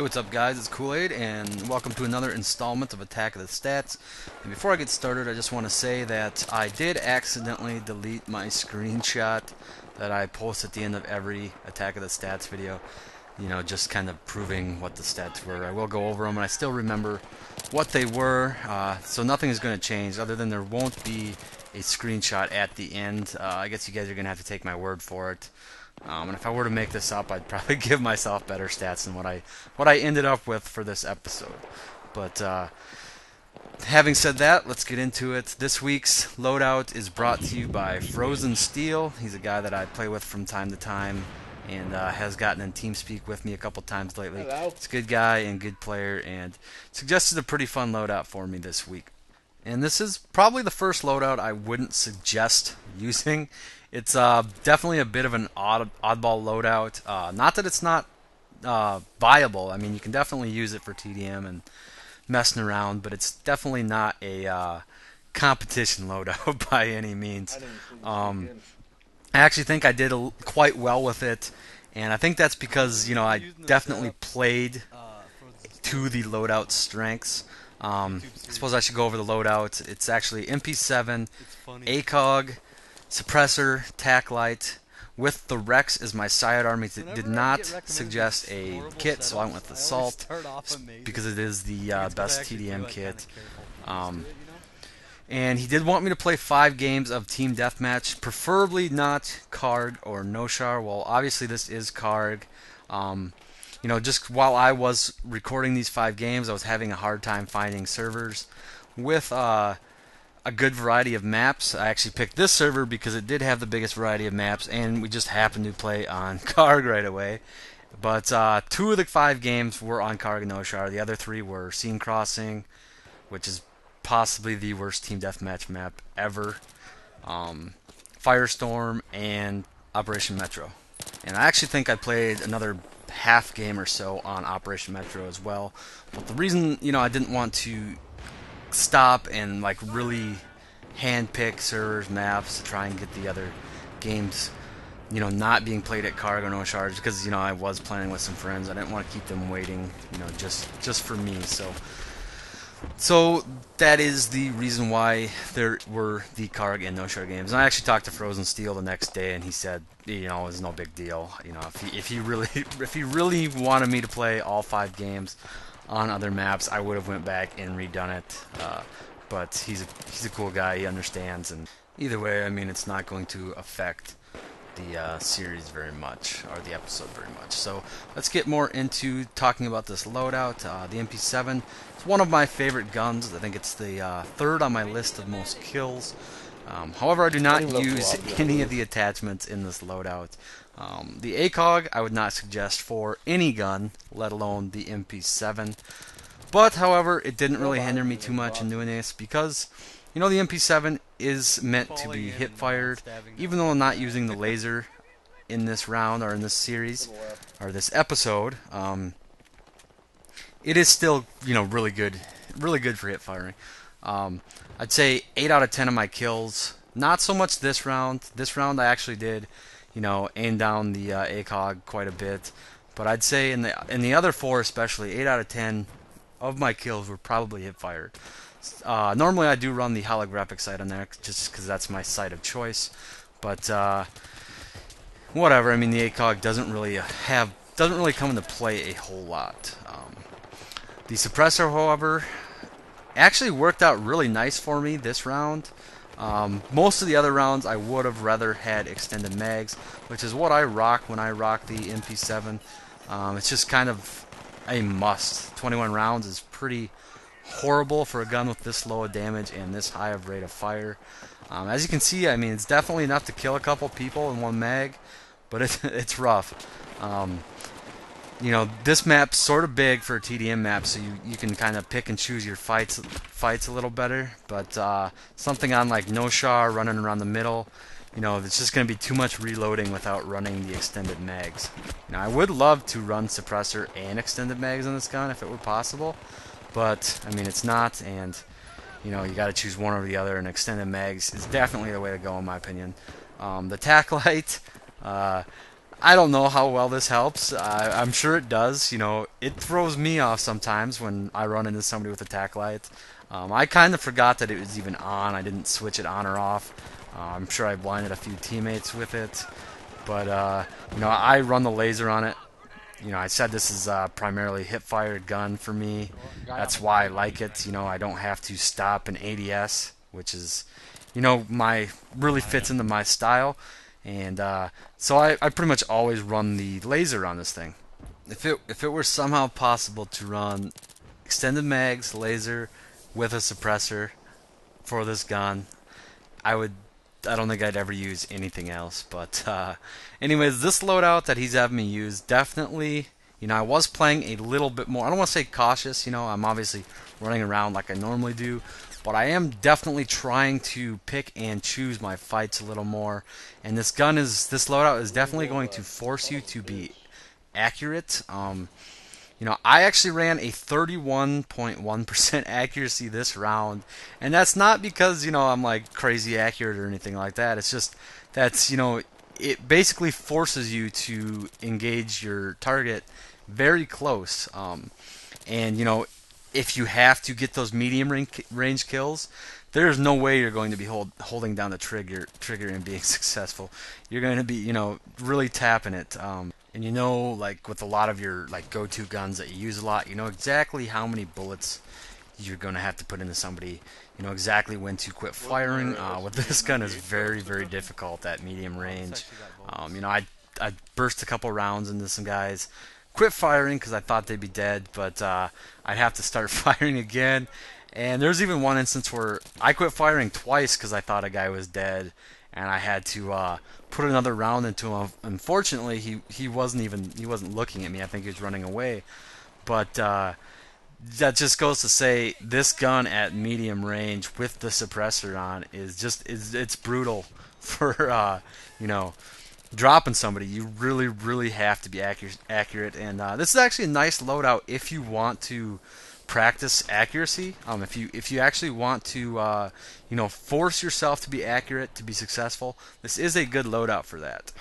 What's up guys, it's Kool-Aid and welcome to another installment of Attack of the Stats. And before I get started, I just want to say that I did accidentally delete my screenshot that I post at the end of every Attack of the Stats video. You know, just kind of proving what the stats were. I will go over them and I still remember what they were, so nothing is going to change other than there won't be a screenshot at the end. I guess you guys are going to have to take my word for it. And if I were to make this up, I'd probably give myself better stats than what I ended up with for this episode. But having said that, let's get into it. This week's loadout is brought to you by Frozen Steel. He's a guy that I play with from time to time and has gotten in TeamSpeak with me a couple times lately. Hello. He's a good guy and good player and suggested a pretty fun loadout for me this week. And this is probably the first loadout I wouldn't suggest using. It's definitely a bit of an oddball loadout. Not that it's not viable. I mean, you can definitely use it for TDM and messing around, but it's definitely not a competition loadout by any means. I actually think I did quite well with it, and I think that's because, you know, I definitely played to the loadout strengths. I suppose I should go over the loadout. It's actually MP7, ACOG, Suppressor, Tac Light, with the Rex as my sidearm. It did not suggest a kit, so I went with Assault because it is the best TDM kit. And he did want me to play 5 games of Team Deathmatch, preferably not Karg or Noshar. Well, obviously this is Karg. You know, just while I was recording these 5 games, I was having a hard time finding servers with a good variety of maps. I actually picked this server because it did have the biggest variety of maps, and we just happened to play on Karg right away. But 2 of the 5 games were on Karg and Noshar. The other 3 were Scene Crossing, which is possibly the worst Team Deathmatch map ever, Firestorm, and Operation Metro. And I actually think I played another half game or so on Operation Metro as well. But the reason, you know, I didn't want to stop and like really handpick servers, maps to try and get the other games, you know, not being played at Karg or Noshar, because, you know, I was playing with some friends. I didn't want to keep them waiting, you know, just for me. So that is the reason why there were the Karg and Noshar games. And I actually talked to Frozen Steel the next day, and he said, you know, it was no big deal. You know, if he really wanted me to play all 5 games on other maps, I would have went back and redone it. But he's a cool guy. He understands, and either way, I mean, it's not going to affect the series very much, or the episode very much. So let's get more into talking about this loadout. The MP7. It's one of my favorite guns. I think it's the 3rd on my list of most kills. However, I do not use any of the attachments in this loadout. The ACOG I would not suggest for any gun, let alone the MP7. But, however, it didn't really hinder me too much in doing this because, you know, the MP7 is meant to be hip-fired. Even though I'm not using the laser in this round or in this series or this episode, it is still, you know, really good for hip-firing. I'd say 8 out of 10 of my kills. Not so much this round. This round I actually did, you know, aim down the ACOG quite a bit. But I'd say in the other 4 especially, 8 out of 10 of my kills were probably hip-fired. Normally I do run the holographic sight on there just because that's my sight of choice. But whatever. I mean, the ACOG doesn't really come into play a whole lot. The suppressor, however, actually worked out really nice for me this round. Most of the other rounds I would have rather had extended mags, which is what I rock when I rock the MP7. It's just kind of a must. 21 rounds is pretty horrible for a gun with this low of damage and this high of rate of fire. As you can see, I mean, it's definitely enough to kill a couple people in one mag, but it's rough. You know, this map's sort of big for a TDM map, so you can kind of pick and choose your fights a little better. But something on like Noshar, running around the middle, you know, it's just going to be too much reloading without running the extended mags. You know, I would love to run suppressor and extended mags on this gun if it were possible, but I mean, it's not, and you know, you got to choose one or the other. And extended mags is definitely the way to go, in my opinion. The tac light. I don't know how well this helps. I'm sure it does. You know, it throws me off sometimes when I run into somebody with a tack light. I kind of forgot that it was even on. I didn't switch it on or off. I'm sure I blinded a few teammates with it, but you know, I run the laser on it. You know, I said this is primarily hip-fire gun for me. That's why I like it. You know, I don't have to stop an ADS, which is, you know, my really fits into my style. And so I pretty much always run the laser on this thing. If it were somehow possible to run extended mags laser with a suppressor for this gun, I would. I don't think I'd ever use anything else. But anyways, this loadout that he's having me use, definitely, you know, I was playing a little bit more. I don't want to say cautious. You know, I'm obviously running around like I normally do, but I am definitely trying to pick and choose my fights a little more. And this loadout is definitely going to force you to be accurate. You know, I actually ran a 31.1% accuracy this round, and that's not because, you know, I'm like crazy accurate or anything like that. It's just you know, it basically forces you to engage your target very close. And you know, if you have to get those medium range kills, there's no way you're going to be holding down the trigger and being successful. You're going to be, you know, really tapping it. And you know, like with a lot of your like go-to guns that you use a lot, you know exactly how many bullets you're going to have to put into somebody. You know exactly when to quit firing. With this gun is very, very difficult at medium range. You know, I burst a couple rounds into some guys, quit firing because I thought they'd be dead, but I'd have to start firing again. And there's even one instance where I quit firing twice because I thought a guy was dead, and I had to put another round into him. Unfortunately, he wasn't looking at me. I think he was running away. But that just goes to say this gun at medium range with the suppressor on it's brutal for you know, dropping somebody. You really, really have to be accurate. And this is actually a nice loadout if you want to practice accuracy. If you actually want to you know, force yourself to be accurate to be successful, this is a good loadout for that.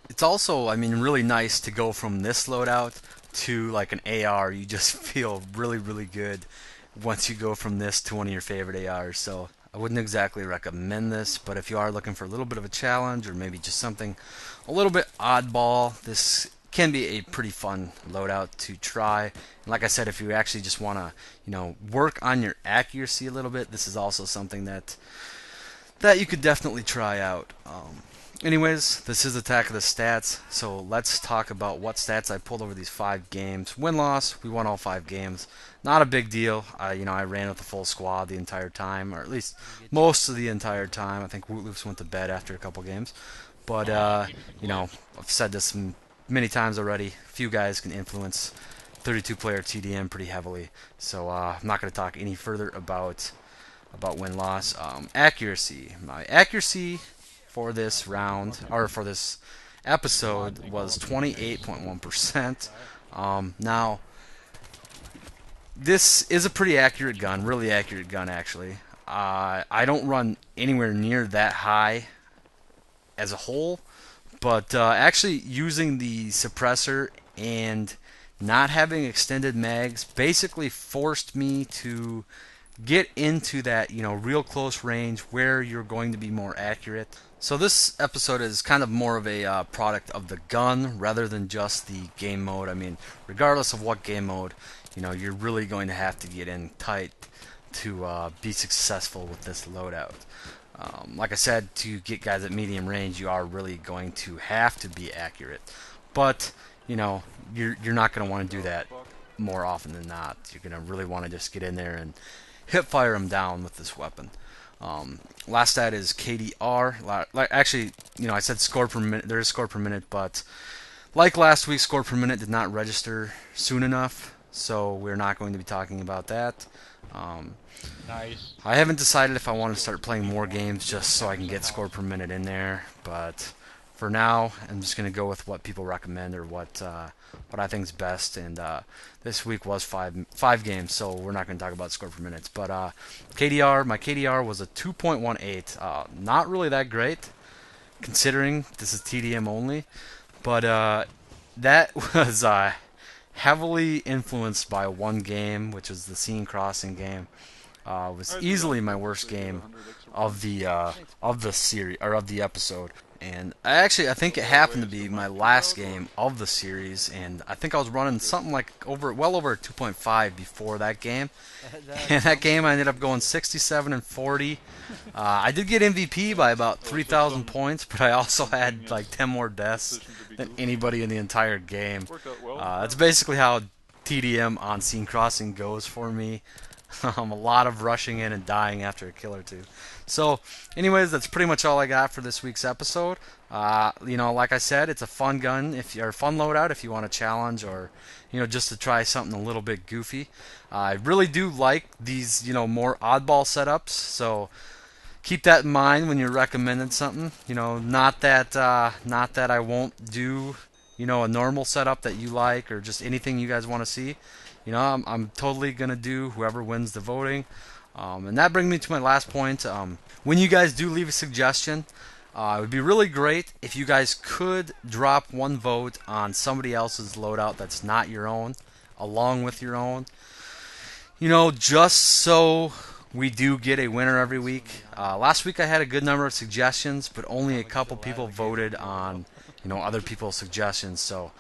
It's also, I mean, really nice to go from this loadout to like an AR. You just feel really, really good once you go from this to one of your favorite ARs. So I wouldn't exactly recommend this, but if you are looking for a little bit of a challenge or maybe just something a little bit oddball, this can be a pretty fun loadout to try. And like I said, if you actually just want to, you know, work on your accuracy a little bit, this is also something that you could definitely try out. Anyways, this is Attack of the Stats, so let's talk about what stats I pulled over these 5 games. Win-loss, we won all 5 games. Not a big deal. You know, I ran with the full squad the entire time, or at least most of the entire time. I think Wootloofs went to bed after a couple games. But, you know, I've said this many times already. Few guys can influence 32-player TDM pretty heavily. So I'm not going to talk any further about win-loss. Accuracy. My accuracy for this round, or for this episode, was 28.1%. Now, this is a pretty accurate gun, really accurate gun actually. I don't run anywhere near that high as a whole, but actually using the suppressor and not having extended mags basically forced me to get into that, you know, real close range where you're going to be more accurate. So this episode is kind of more of a product of the gun rather than just the game mode. I mean, regardless of what game mode, you know, you're really going to have to get in tight to be successful with this loadout. Like I said, to get guys at medium range, you are really going to have to be accurate. But, you know, you're not going to want to do that more often than not. You're going to really want to just get in there and hip fire them down with this weapon. Last stat is KDR. Actually, you know, I said score per minute. There is score per minute, but like last week, score per minute did not register soon enough, so we're not going to be talking about that. Nice. I haven't decided if I want to start playing more games just so I can get score per minute in there, but for now, I'm just going to go with what people recommend or what I think is best. And this week was five games, so we're not going to talk about score per minutes. But my KDR was a 2.18. Not really that great. considering this is TDM only. But that was heavily influenced by one game, which was the Scene Crossing game. Was easily my worst game of the series or of the episode. And I think it happened to be my last game of the series, and I think I was running something like well over 2.5 before that game. And that game I ended up going 67 and 40. I did get MVP by about 3,000 points, but I also had like 10 more deaths than anybody in the entire game. That's basically how TDM on Scene Crossing goes for me. A lot of rushing in and dying after a kill or two. So, anyways, that's pretty much all I got for this week's episode. Like I said, it's a fun gun or fun loadout if you want to challenge or just to try something a little bit goofy. I really do like these more oddball setups. So keep that in mind when you're recommending something. Not that I won't do a normal setup that you like or just anything you guys want to see. I'm totally gonna do whoever wins the voting. And that brings me to my last point. When you guys do leave a suggestion, it would be really great if you guys could drop one vote on somebody else's loadout that's not your own, along with your own. Just so we do get a winner every week. Last week I had a good number of suggestions, but only a couple people voted on other people's suggestions. So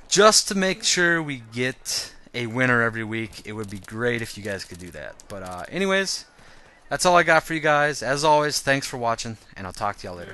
just to make sure we get a winner every week, it would be great if you guys could do that. But anyways, that's all I got for you guys. As always, thanks for watching, and I'll talk to y'all later.